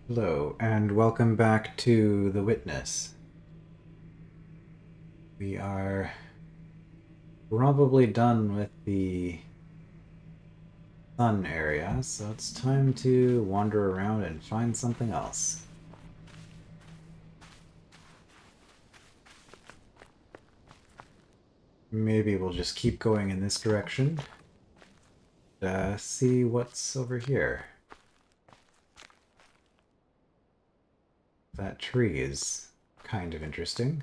Hello, and welcome back to The Witness. We are probably done with the sun area, so it's time to wander around and find something else. Maybe we'll just keep going in this direction. See what's over here. That tree is kind of interesting.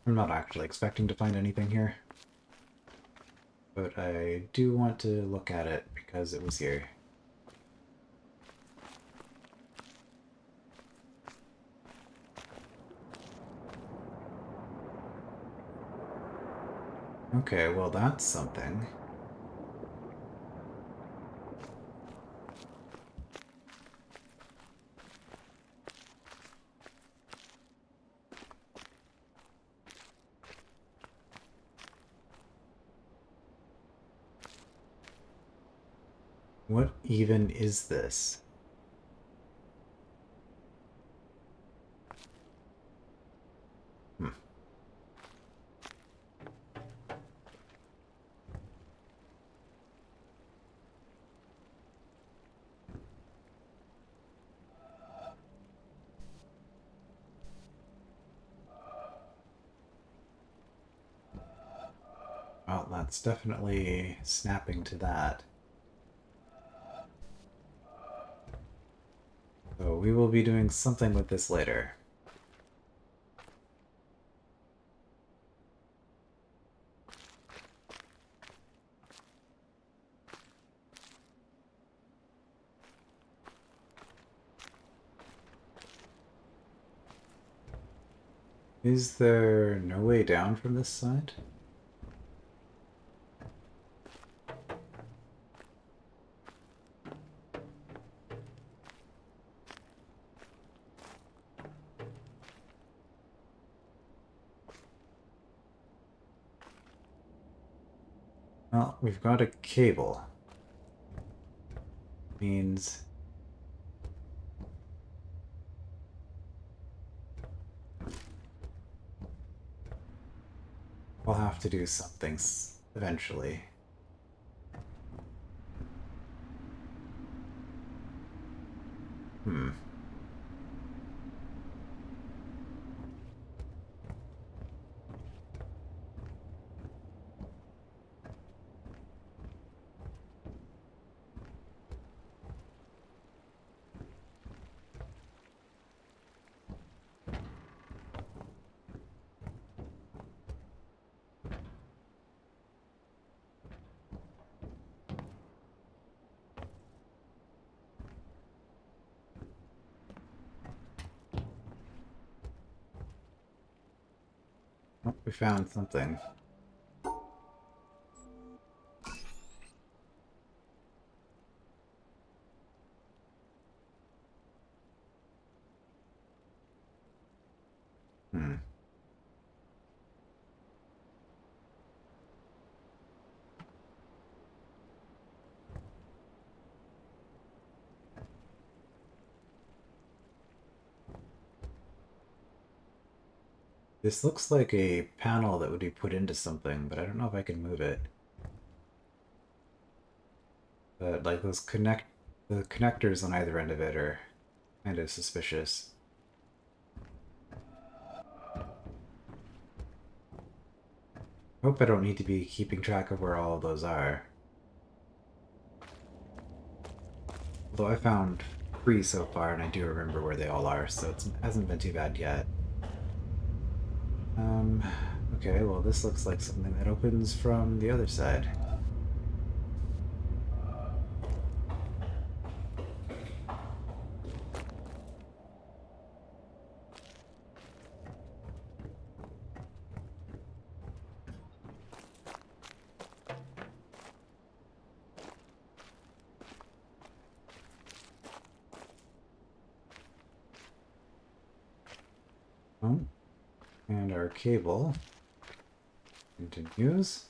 I'm not actually expecting to find anything here, but I do want to look at it because it was here. Okay, well that's something. What even is this? Hmm. Well, that's definitely snapping to that. So we will be doing something with this later. Is there no way down from this side? Well, we've got a cable. Means we'll have to do something eventually. Hmm. Oh, we found something. Hmm. This looks like a panel that would be put into something, but I don't know if I can move it. But like the connectors on either end of it are kind of suspicious. Hope I don't need to be keeping track of where all of those are. Although I found 3 so far, and I do remember where they all are, so it hasn't been too bad yet. Um, okay, well this looks like something that opens from the other side. Oh, and our cable continues.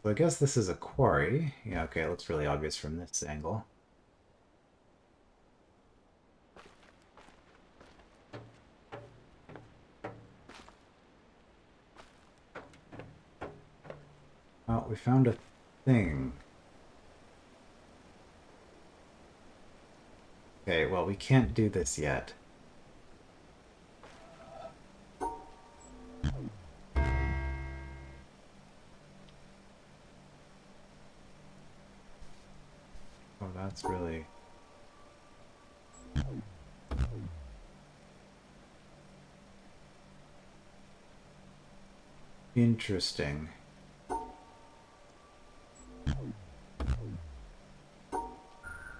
So I guess this is a quarry. Yeah, okay, it looks really obvious from this angle. Oh, we found a thing. Okay, well, we can't do this yet. Oh, that's really interesting.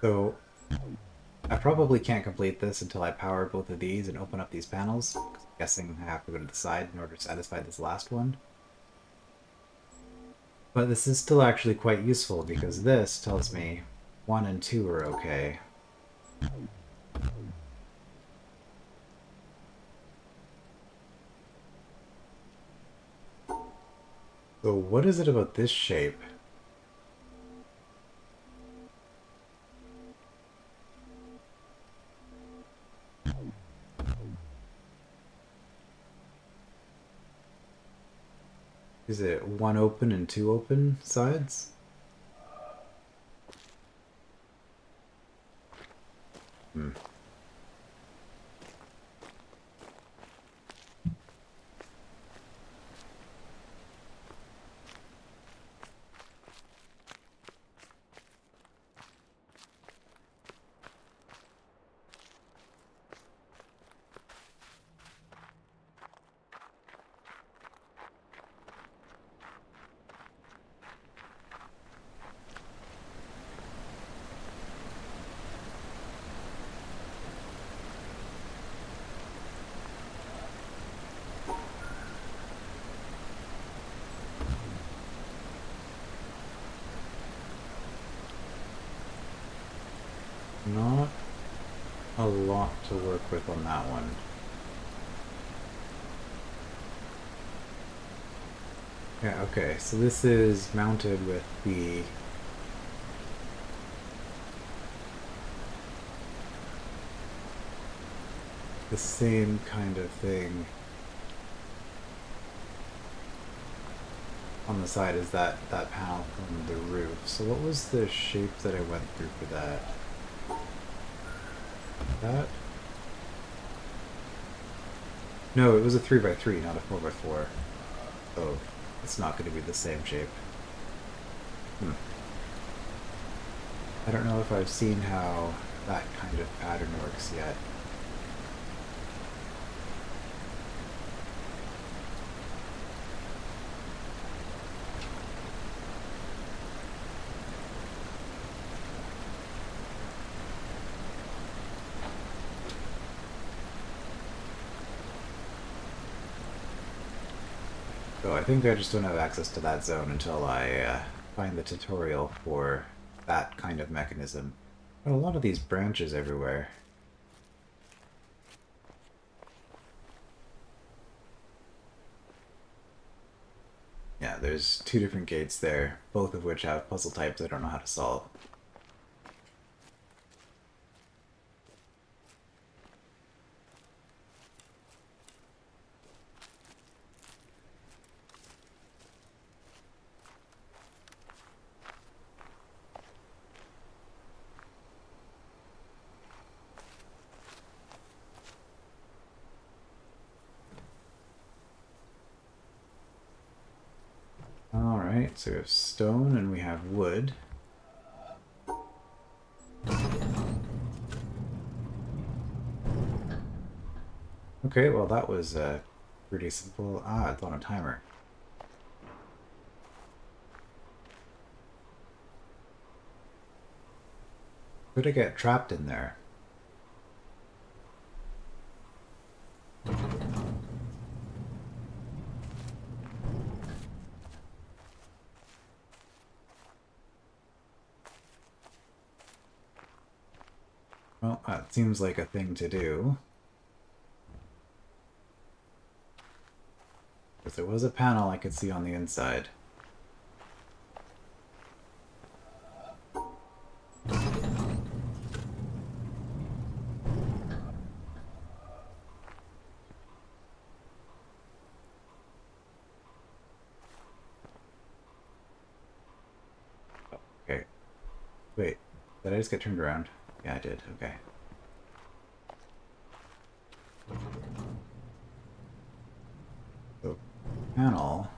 So, I probably can't complete this until I power both of these and open up these panels. I'm guessing I have to go to the side in order to satisfy this last one. But this is still actually quite useful because this tells me 1 and 2 are okay. So what is it about this shape? Is it 1 open and 2 open sides? Hmm. Not a lot to work with on that one. Yeah, okay, so this is mounted with the same kind of thing on the side as that panel from the roof. So what was the shape that I went through for that? That? No, it was a 3x3, not a 4x4. So it's not going to be the same shape. Hmm. I don't know if I've seen how that kind of pattern works yet. So I think I just don't have access to that zone until I find the tutorial for that kind of mechanism. But a lot of these branches everywhere. Yeah, there's 2 different gates there, both of which have puzzle types I don't know how to solve. Alright, so we have stone and we have wood. Okay, well that was pretty simple. Ah, it's on a timer. Could I get trapped in there? Well, that seems like a thing to do. Because there was a panel I could see on the inside. Okay. Wait. Did I just get turned around? Yeah, I did. Okay. So, panel.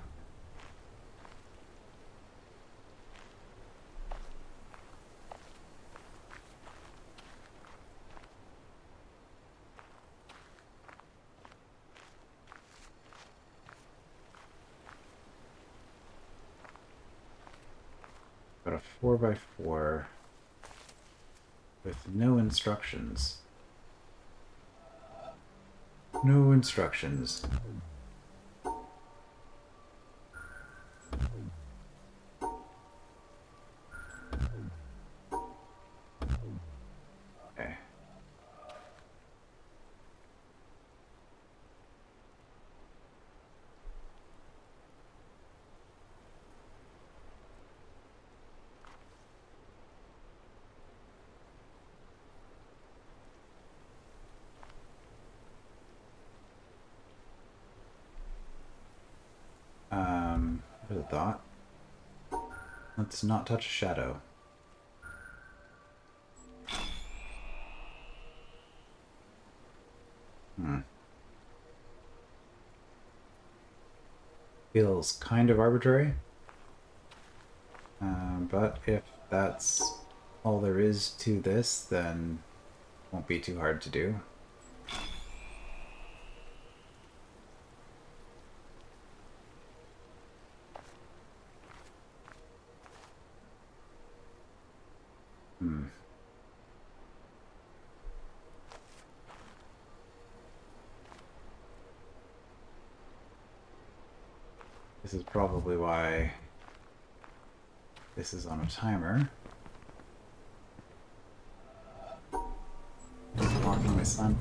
Got a 4x4 with no instructions. No instructions. Okay. What a thought. Let's not touch a shadow. Feels kind of arbitrary. But if that's all there is to this, then it won't be too hard to do. This is probably why this is on a timer. Blocking my sun.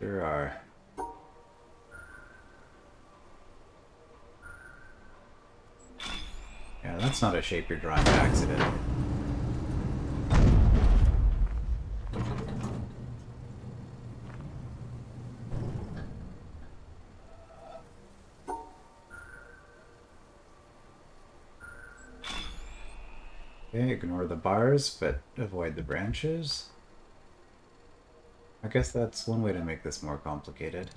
There are. Yeah, that's not a shape you're drawing by accident. Okay, ignore the bars, but avoid the branches. I guess that's one way to make this more complicated.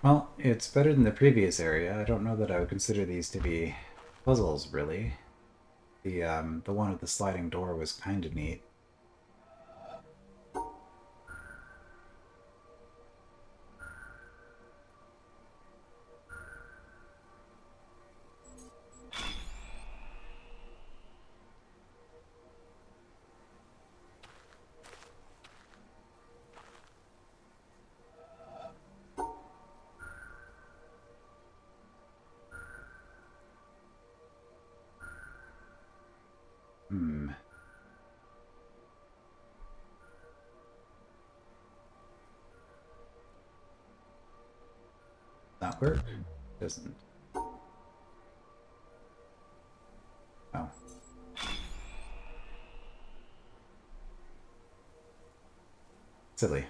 Well, it's better than the previous area. I don't know that I would consider these to be puzzles, really. The one with the sliding door was kind of neat. That work? Doesn't. Oh. Silly.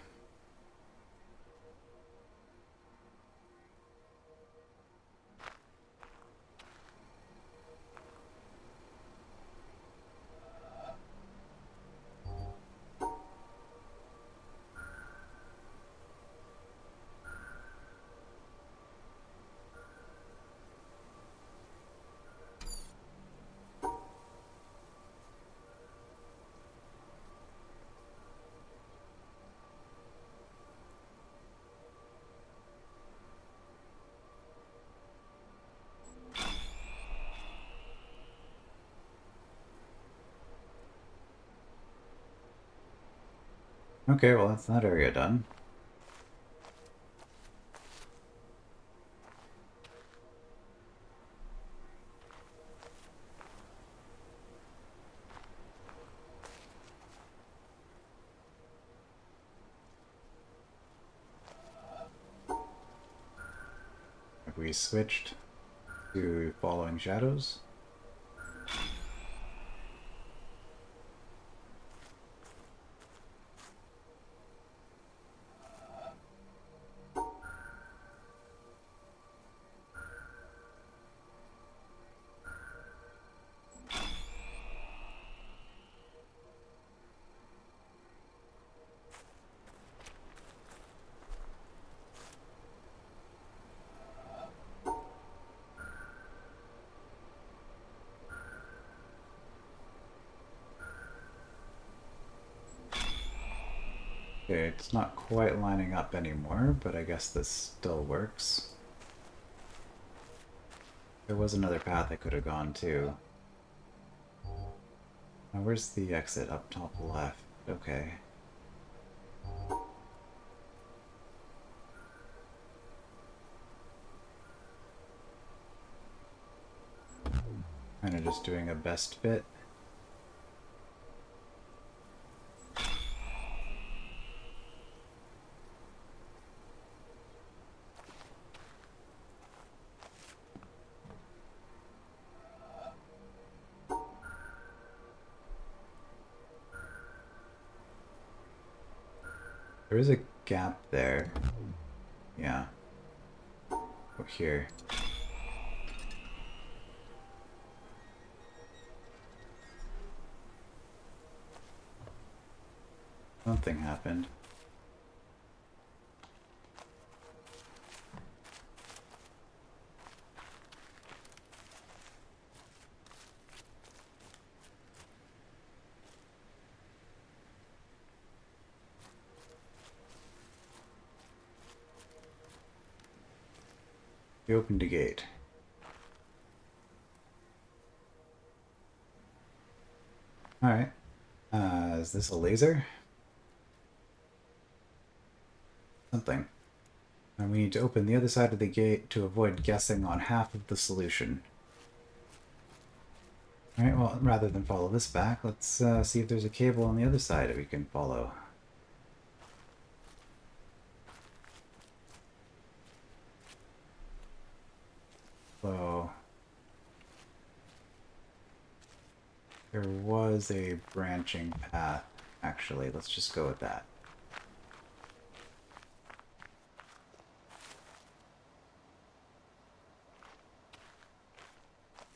Okay, well that's that area done. Have we switched to following shadows? Okay, it's not quite lining up anymore, but I guess this still works. There was another path I could have gone to. Now, where's the exit? Up top left. Okay. Kind of just doing a best fit. There is a gap there. Yeah. Over here. Something happened. He opened a gate. Alright. Is this a laser? Something. And we need to open the other side of the gate to avoid guessing on half of the solution. Alright, well, rather than follow this back, let's see if there's a cable on the other side that we can follow. So... there was a branching path, actually. Let's just go with that.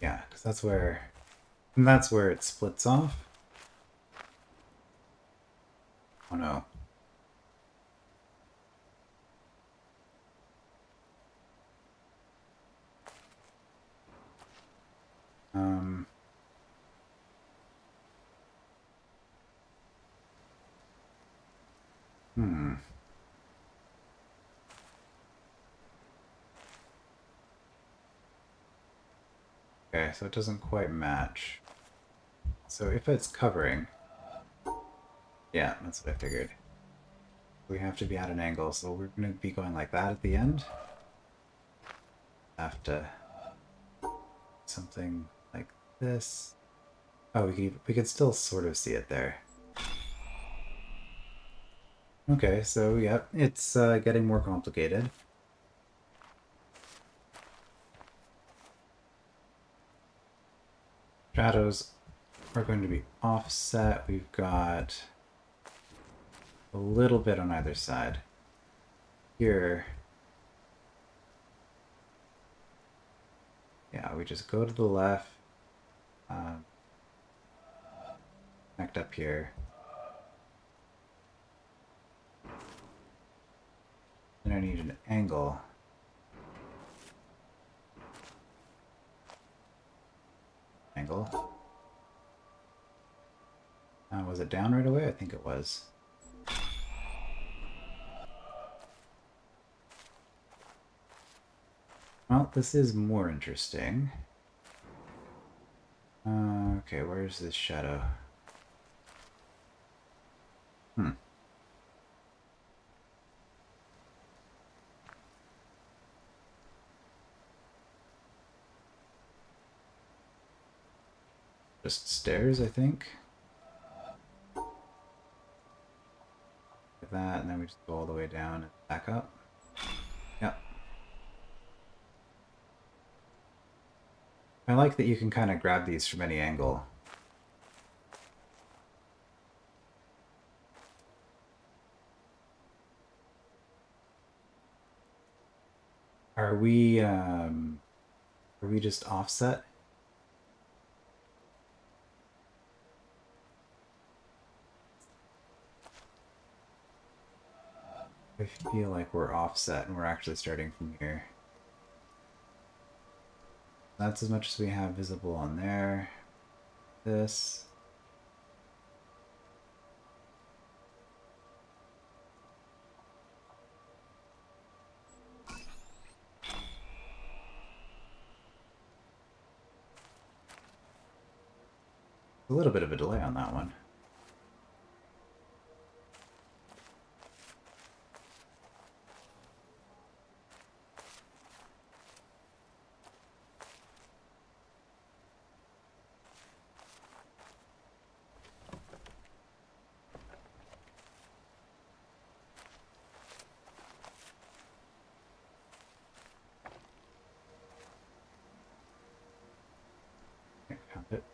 Yeah, because that's where... and that's where it splits off. Oh no. Um... Hmm. Okay, so it doesn't quite match. So if it's covering... yeah, that's what I figured. We have to be at an angle, so we're going to be going like that at the end. Have to... something like this. Oh, we could still sort of see it there. Okay, so yeah, it's getting more complicated. Shadows are going to be offset. We've got a little bit on either side. Here, yeah, we just go to the left, connect up here. Then I need an angle. Angle. Was it down right away? I think it was. Well, this is more interesting. Okay, where's this shadow? just stairs, I think. Like that, and then we just go all the way down and back up. Yep. I like that you can kind of grab these from any angle. Are we just offset? I feel like we're offset and we're actually starting from here. That's as much as we have visible on there. This. A little bit of a delay on that one. Okay, found it.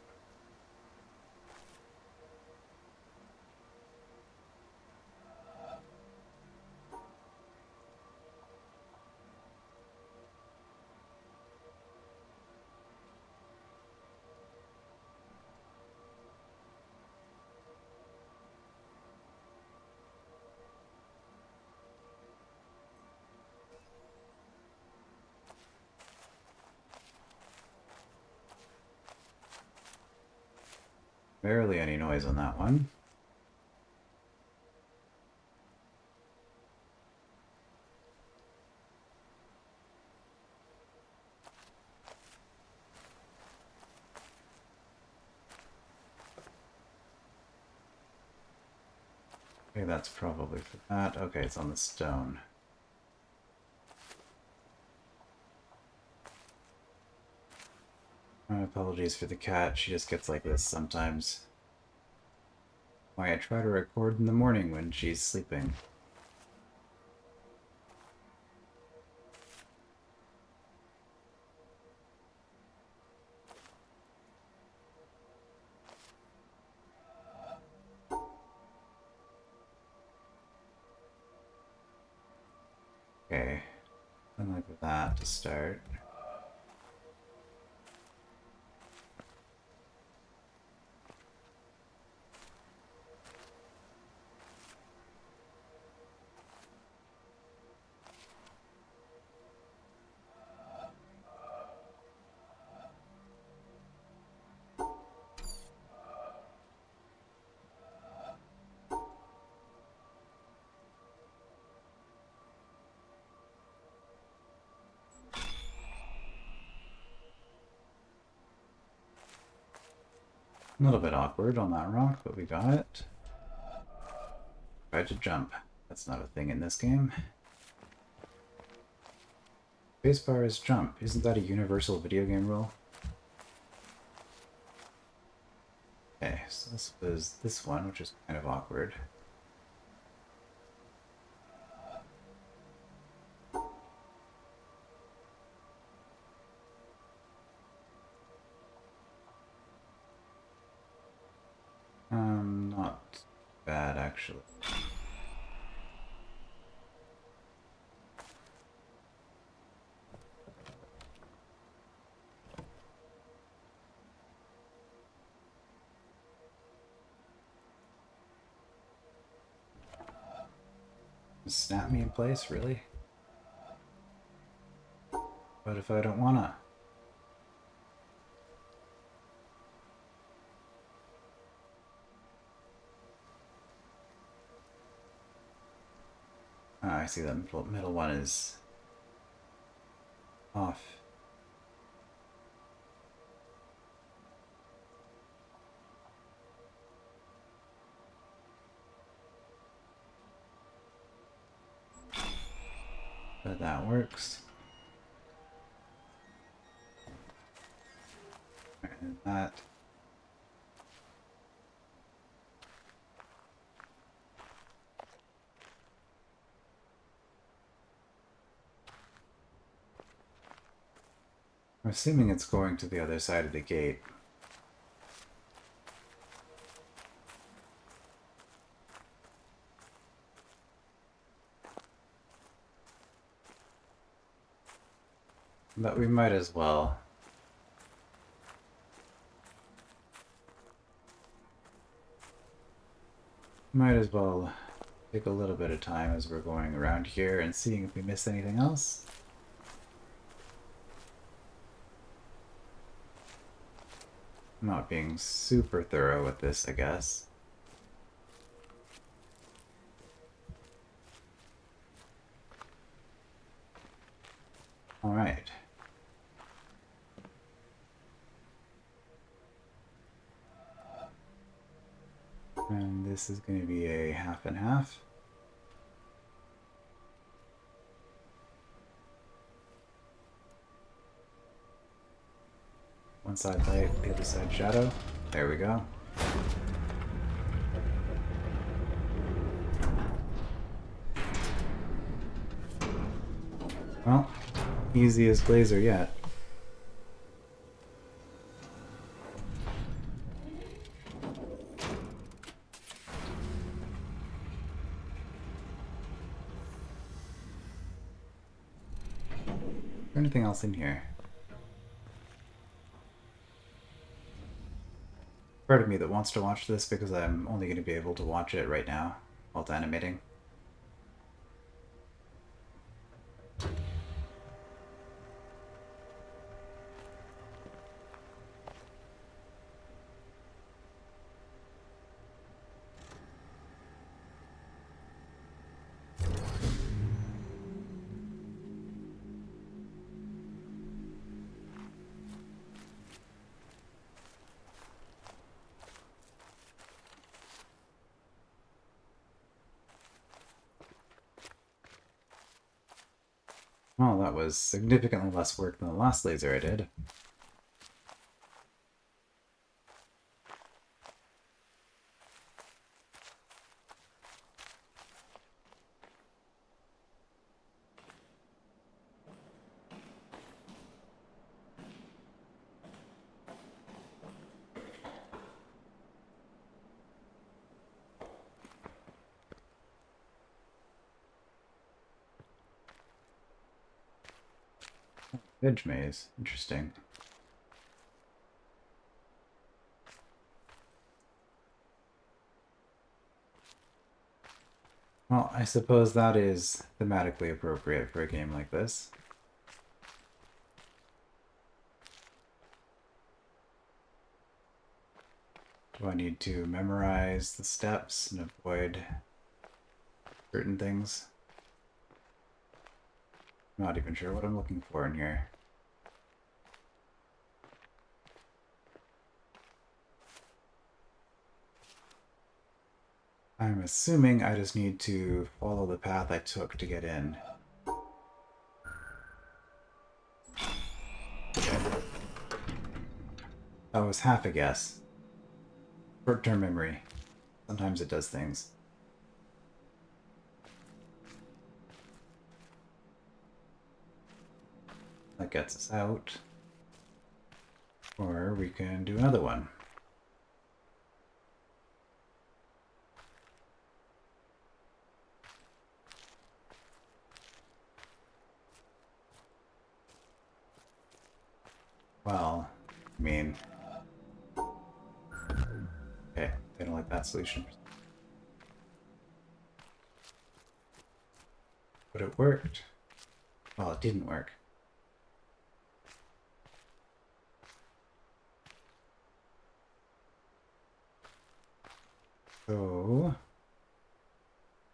Barely any noise on that one. Okay, that's probably for that. Okay, it's on the stone. My apologies for the cat. She just gets like this sometimes. Why I try to record in the morning when she's sleeping. Okay, something like that to start. A little bit awkward on that rock, but we got it. Tried to jump. That's not a thing in this game. Spacebar is jump. Isn't that a universal video game rule? Okay, so this was this one, which is kind of awkward. Not bad actually. Snap me in place, really? What if I don't wanna? Ah, I see that middle one is off. But that works. And that. I'm assuming it's going to the other side of the gate. But we might as well. Might as well take a little bit of time as we're going around here and seeing if we miss anything else. I'm not being super thorough with this, I guess. Alright. And this is going to be a half and half. One side light, the other side shadow. There we go. Well, easiest glazer yet. Is there anything else in here? Part of me that wants to watch this because I'm only going to be able to watch it right now while it's animating. Well, that was significantly less work than the last laser I did. Hedge maze. Interesting. Well, I suppose that is thematically appropriate for a game like this. Do I need to memorize the steps and avoid certain things? I'm not even sure what I'm looking for in here. I'm assuming I just need to follow the path I took to get in. Okay. That was half a guess. Short-term memory. Sometimes it does things. That gets us out. Or we can do another one. Well, I mean... Okay, they don't like that solution. But it worked. Well, it didn't work. So...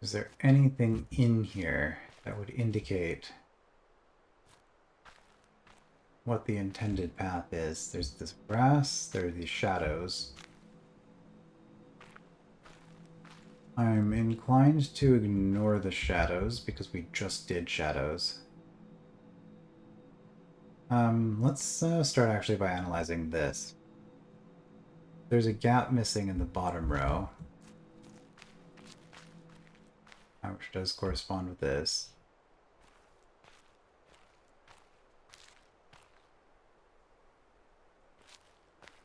is there anything in here that would indicate what the intended path is? There's this brass, there are these shadows. I'm inclined to ignore the shadows because we just did shadows. Let's start actually by analyzing this. There's a gap missing in the bottom row, which does correspond with this.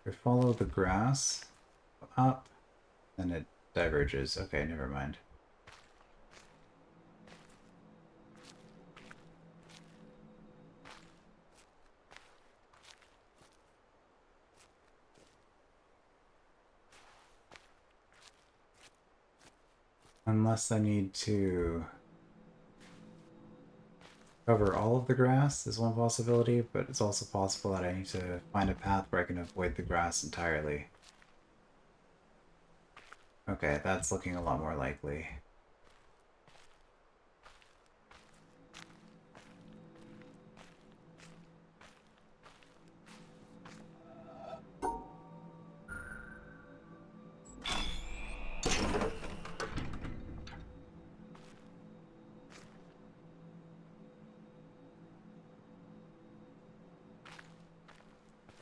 We follow the grass up, and it diverges. Okay, never mind. Unless I need to cover all of the grass is one possibility, but it's also possible that I need to find a path where I can avoid the grass entirely. Okay, that's looking a lot more likely.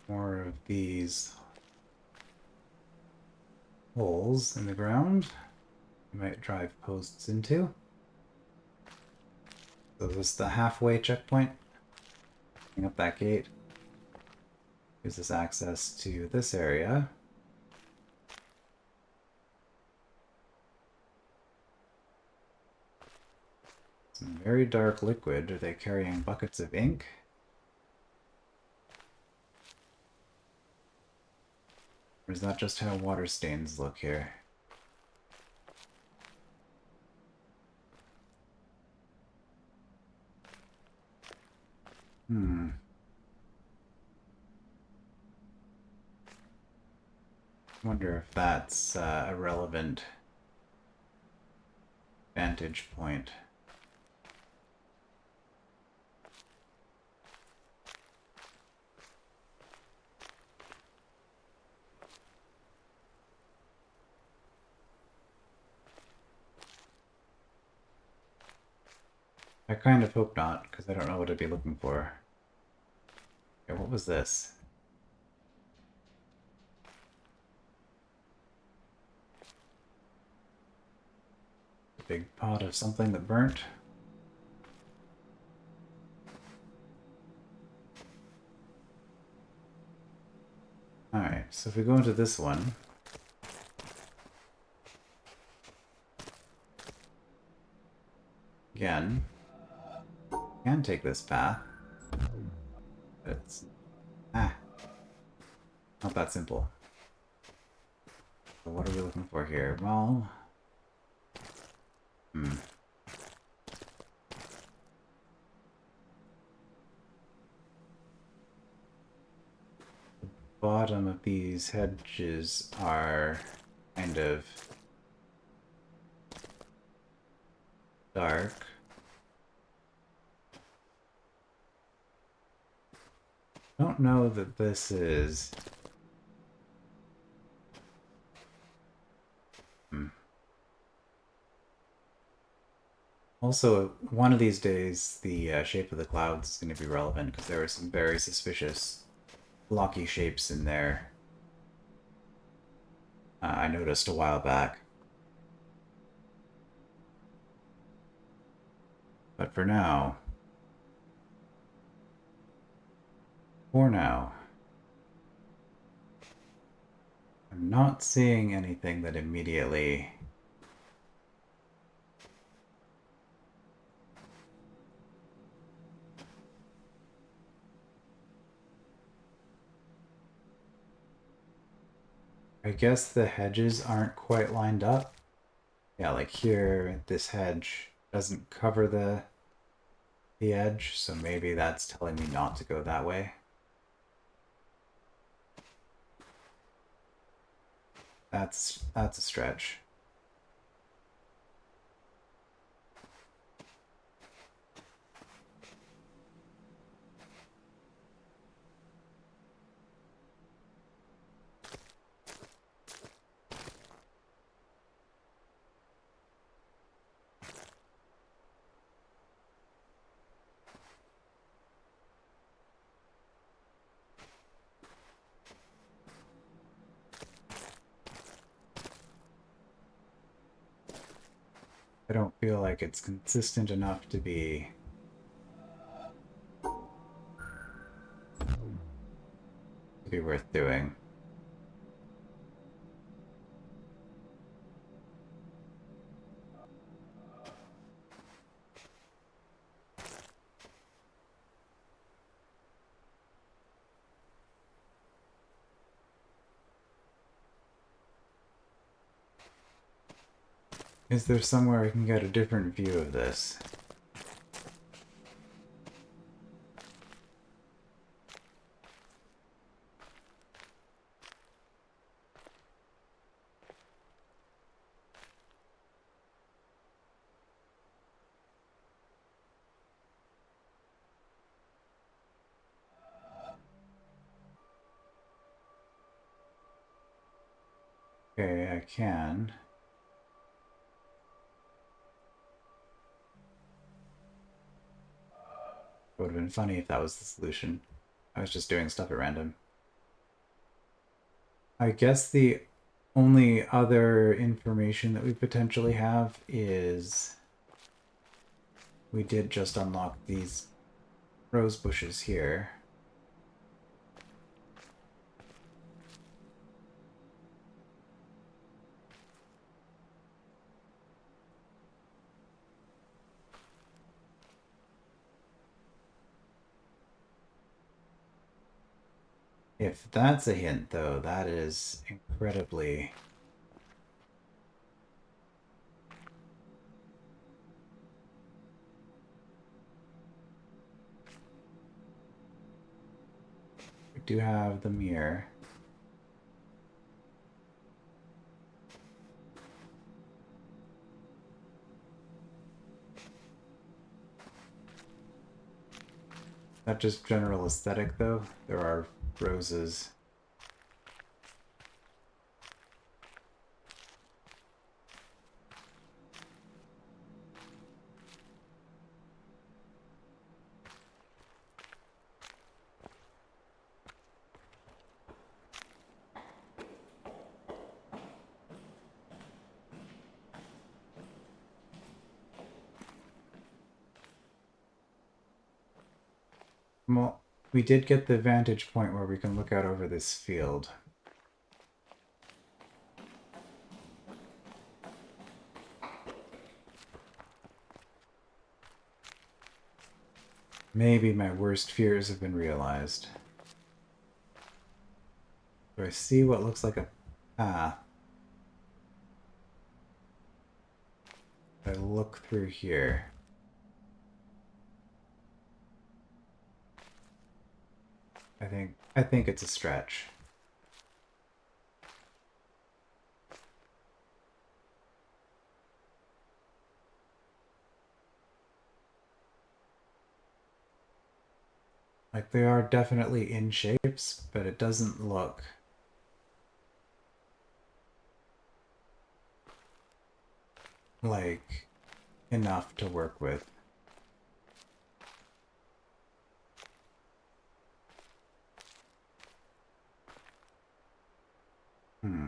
More of these holes in the ground I might drive posts into. So this is the halfway checkpoint. Bring up that gate. Gives us access to this area. Some very dark liquid. Are they carrying buckets of ink? Or is that just how water stains look here? Wonder if that's a relevant vantage point. I kind of hope not, because I don't know what I'd be looking for. Okay, what was this? A big pot of something that burnt? Alright, so if we go into this one... Again, can take this path. It's... not that simple. So what are we looking for here? Well... Bottom of these hedges are kind of dark. Don't know that this is... Also, one of these days, the shape of the clouds is going to be relevant, because there were some very suspicious blocky shapes in there I noticed a while back. But for now, I'm not seeing anything that immediately... I guess the hedges aren't quite lined up. Yeah, like here, this hedge doesn't cover the edge, so maybe that's telling me not to go that way. That's a stretch. I don't feel like it's consistent enough to be worth doing. Is there somewhere I can get a different view of this? Okay, I can. It would have been funny if that was the solution. I was just doing stuff at random. I guess the only other information that we potentially have is we did just unlock these rose bushes here. If that's a hint, though, that is incredibly... We do have the mirror. Not just general aesthetic, though. There are roses. Well, we did get the vantage point where we can look out over this field. Maybe my worst fears have been realized. Do I see what looks like a path? I look through here. I think it's a stretch. Like, they are definitely in shapes, but it doesn't look like enough to work with. Hmm.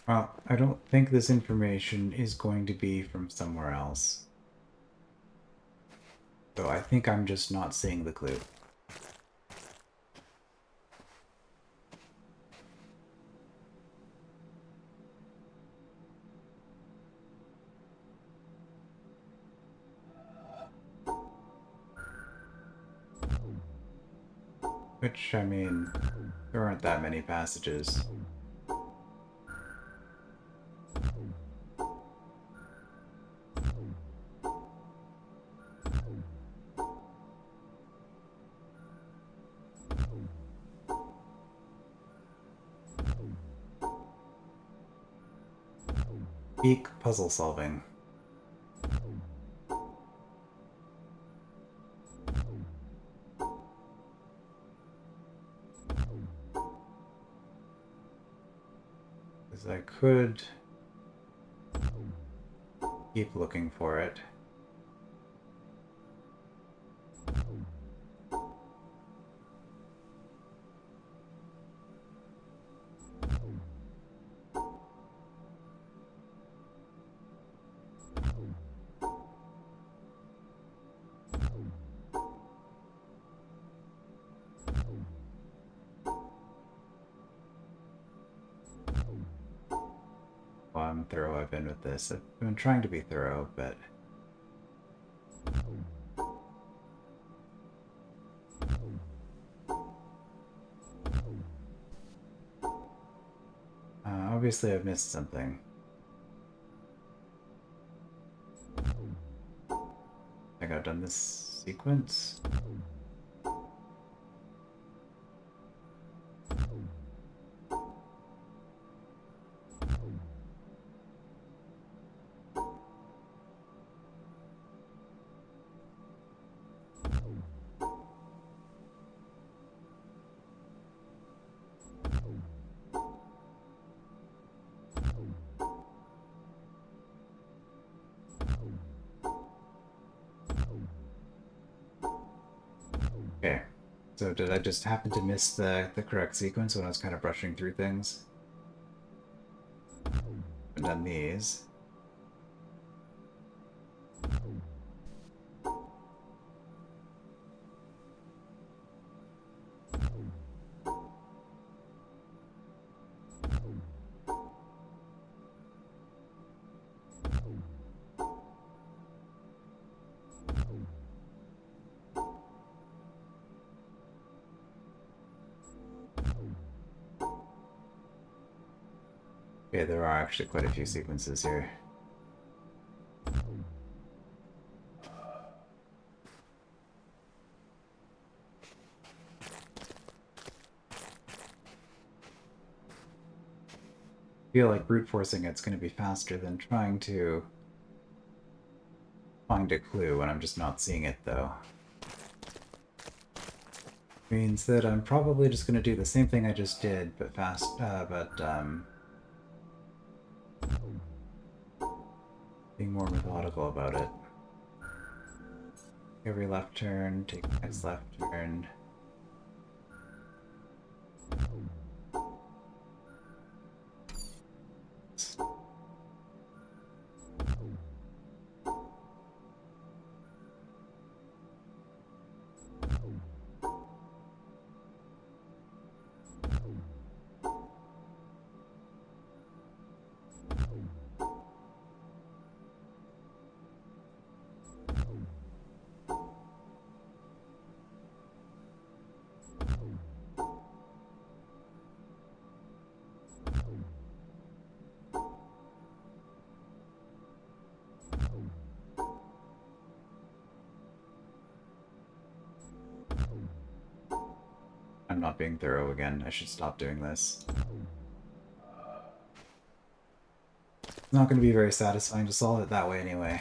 Well, I don't think this information is going to be from somewhere else. So I think I'm just not seeing the clue. Which, I mean, there aren't that many passages. Peak puzzle solving. Because I could keep looking for it. thorough I've been with this. I've been trying to be thorough, but... obviously I've missed something. I think I've done this sequence. Okay, so did I just happen to miss the correct sequence when I was kind of brushing through things? I've done these. Okay, there are actually quite a few sequences here. I feel like brute forcing it's going to be faster than trying to find a clue when I'm just not seeing it, though. Means that I'm probably just going to do the same thing I just did, but being more methodical about it. Every left turn, take the next left turn. I'm not being thorough again. I should stop doing this. It's not going to be very satisfying to solve it that way anyway.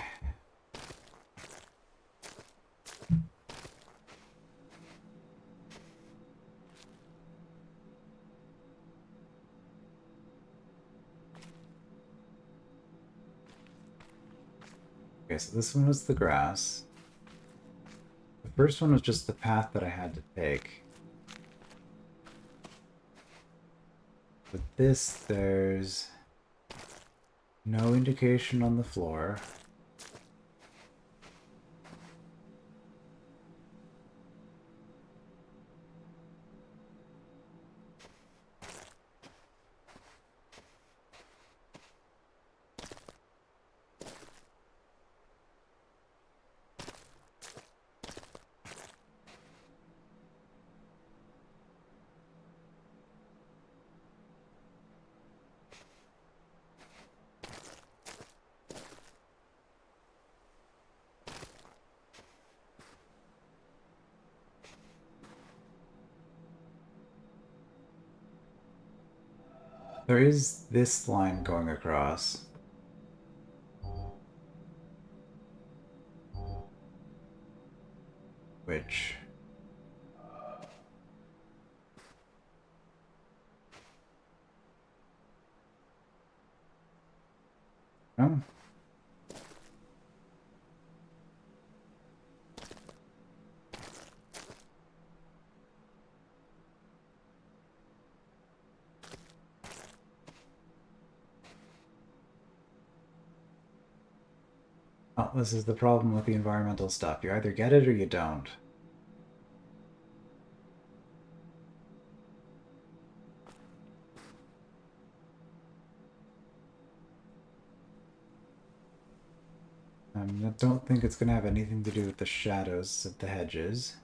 Okay, so this one was the grass. The first one was just the path that I had to take. With this, there's no indication on the floor. There is this line going across. Which... Oh. Oh, this is the problem with the environmental stuff. You either get it or you don't. I don't think it's going to have anything to do with the shadows of the hedges.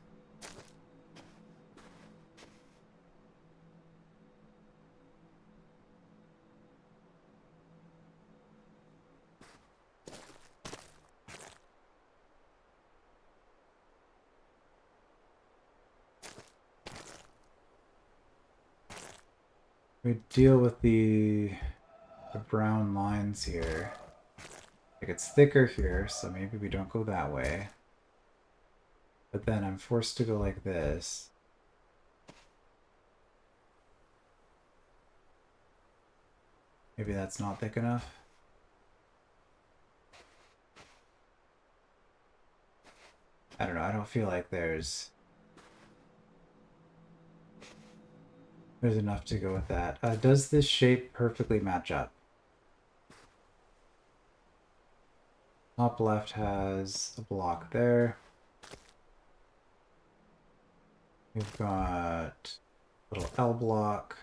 We deal with the brown lines here. Like it's thicker here, so maybe we don't go that way. But then I'm forced to go like this. Maybe that's not thick enough. I don't know, I don't feel like there's enough to go with that. Does this shape perfectly match up? Top left has a block there. We've got a little L block.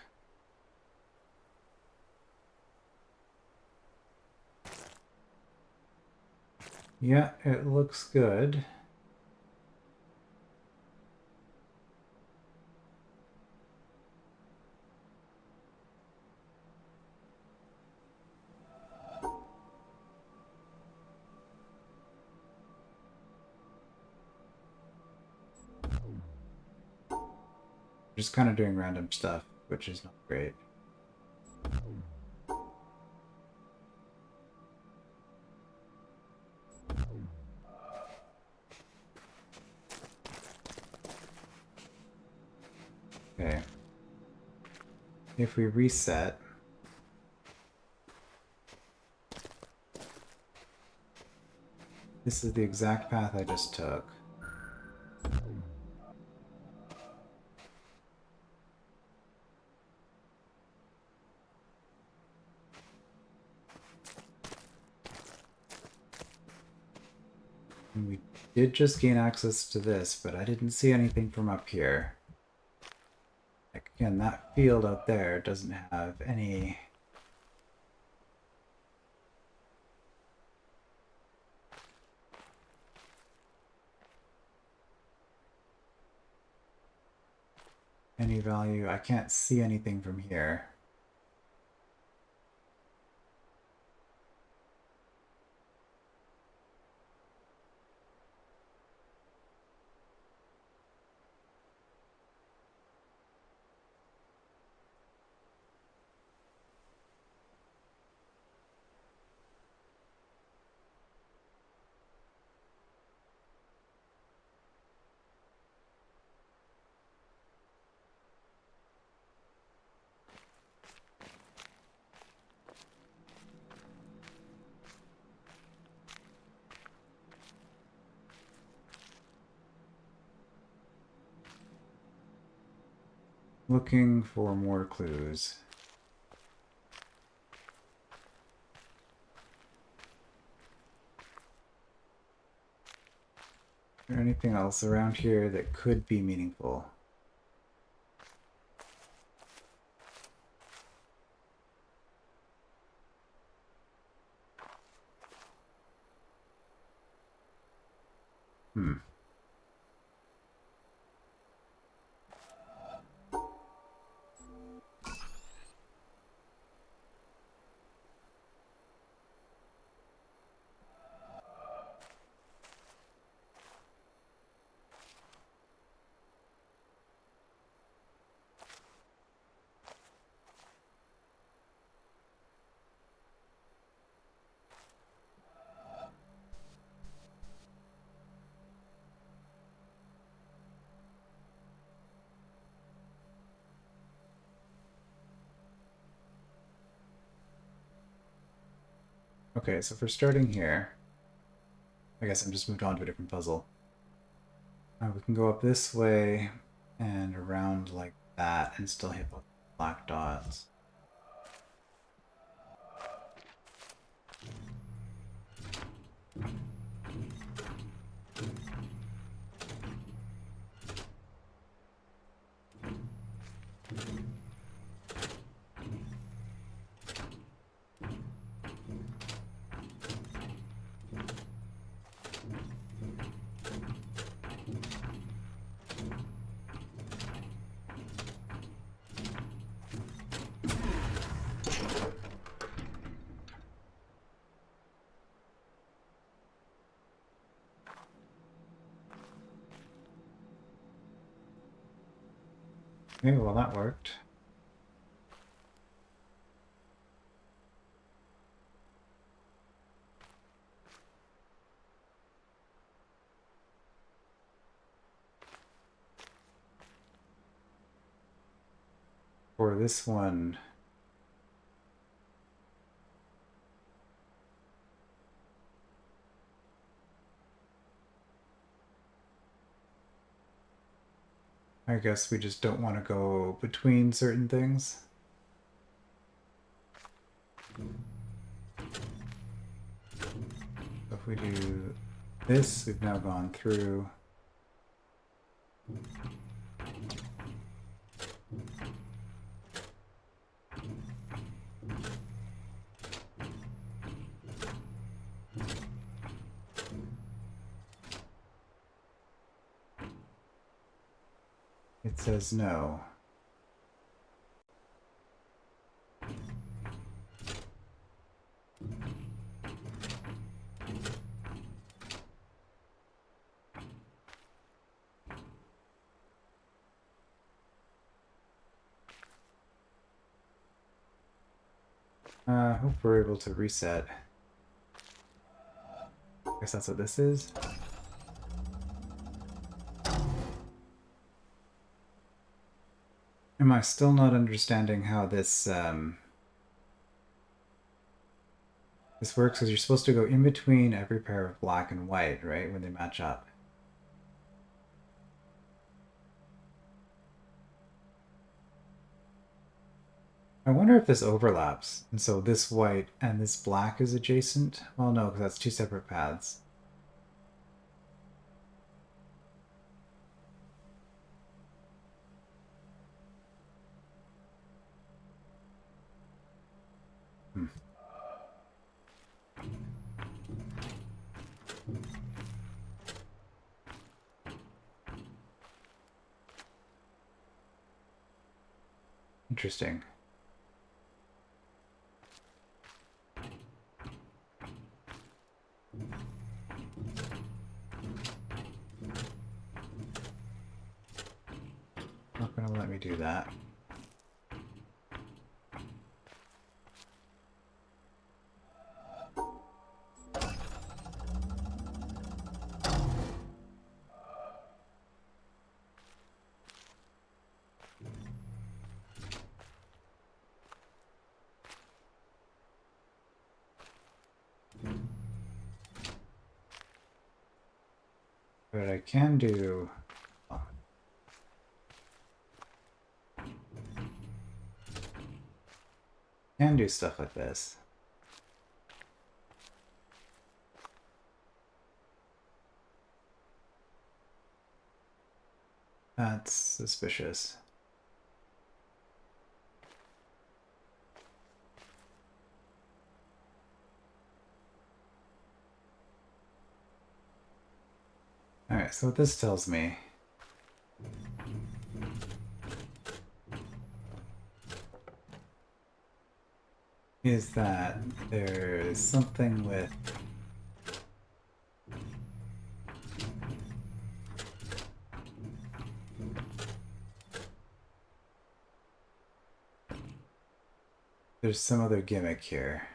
Yeah, it looks good. Just kind of doing random stuff, which is not great. Okay. If we reset, this is the exact path I just took. And we did just gain access to this, but I didn't see anything from up here. Like, again, that field out there doesn't have any value. I can't see anything from here. Looking for more clues. Is there anything else around here that could be meaningful? Hmm. Okay, so for starting here, I guess I'm just moved on to a different puzzle. We can go up this way and around like that and still hit both black dots. Okay, well that worked. For this one, I guess we just don't want to go between certain things. So if we do this, we've now gone through. It says no. I hope we're able to reset. I guess that's what this is. Am I still not understanding how this this works? Because you're supposed to go in between every pair of black and white, right, when they match up. I wonder if this overlaps, and so this white and this black is adjacent. Well, no, because that's two separate paths. Hmm. Interesting. Not gonna let me do that. But I can do... oh. Can do stuff like this. That's suspicious. Alright, so what this tells me is that there's something with there's some other gimmick here.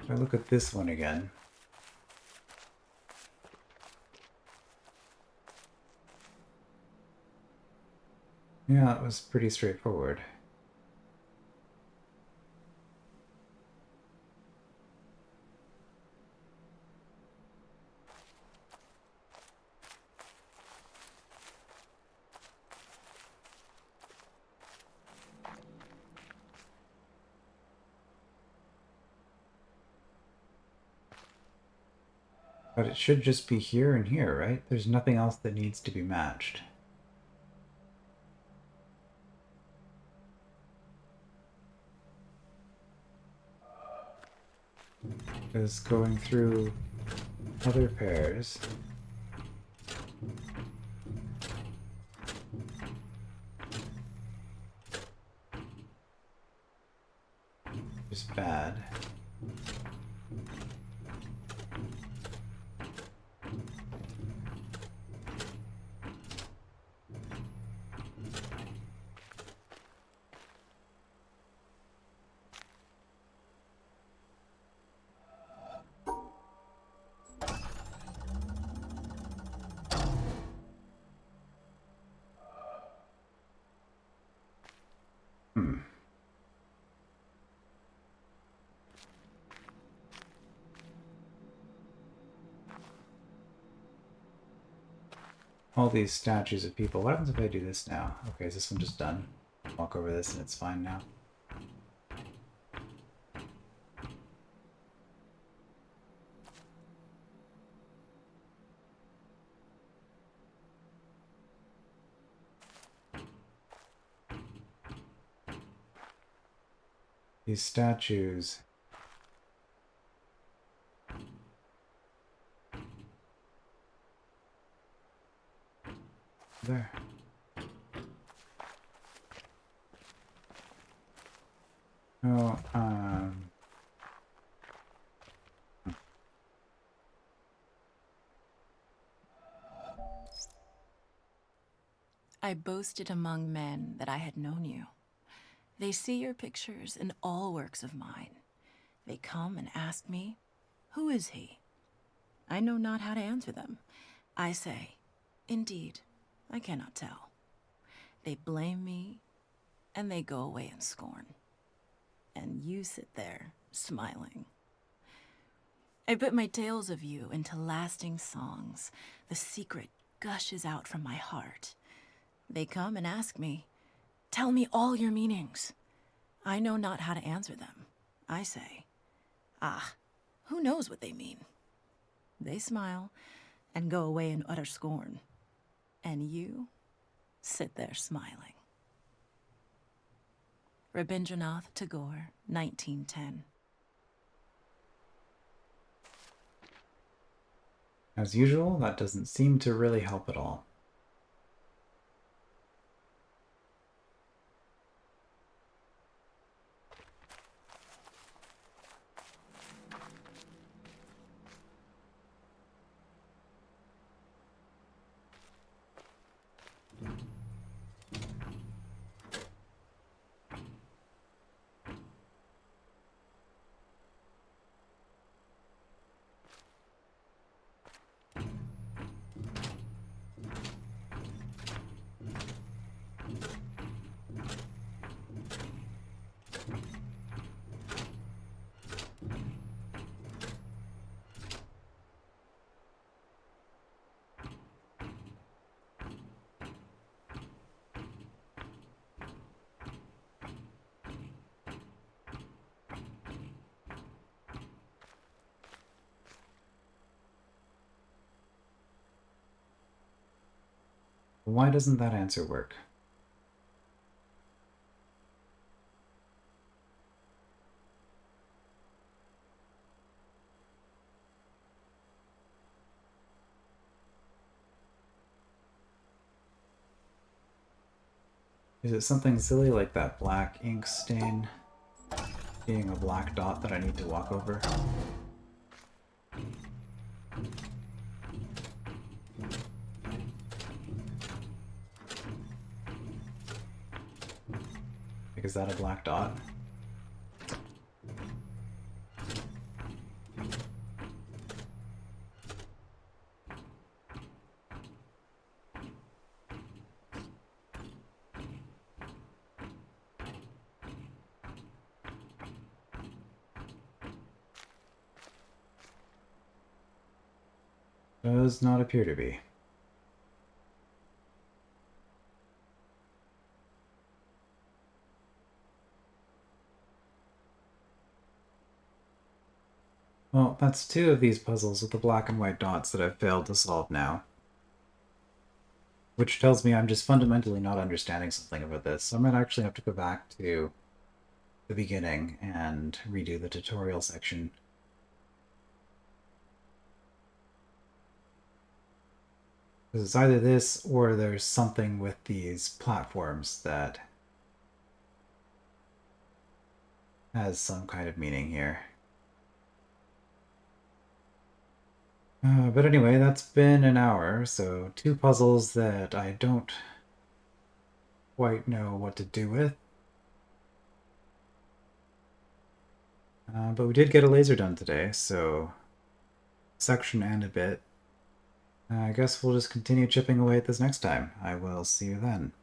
If I look at this one again, yeah, it was pretty straightforward. But it should just be here and here, right? There's nothing else that needs to be matched. Because going through other pairs. Just bad. All these statues of people. What happens if I do this now? Okay, is this one just done? Walk over this and it's fine now. These statues. There. Oh, I boasted among men that I had known you. They see your pictures in all works of mine. They come and ask me, who is he? I know not how to answer them. I say, indeed, I cannot tell. They blame me, and they go away in scorn. And you sit there, smiling. I put my tales of you into lasting songs. The secret gushes out from my heart. They come and ask me, tell me all your meanings. I know not how to answer them. I say, ah, who knows what they mean? They smile and go away in utter scorn. And you sit there smiling. Rabindranath Tagore, 1910. as usual, that doesn't seem to really help at all. Why doesn't that answer work? Is it something silly like that black ink stain being a black dot that I need to walk over? Like, is that a black dot? Does not appear to be. Well, that's two of these puzzles with the black and white dots that I've failed to solve now. Which tells me I'm just fundamentally not understanding something about this. So I might actually have to go back to the beginning and redo the tutorial section. Because it's either this or there's something with these platforms that has some kind of meaning here. But anyway, that's been an hour, so 2 puzzles that I don't quite know what to do with. But we did get a laser done today, so section and a bit. I guess we'll just continue chipping away at this next time. I will see you then.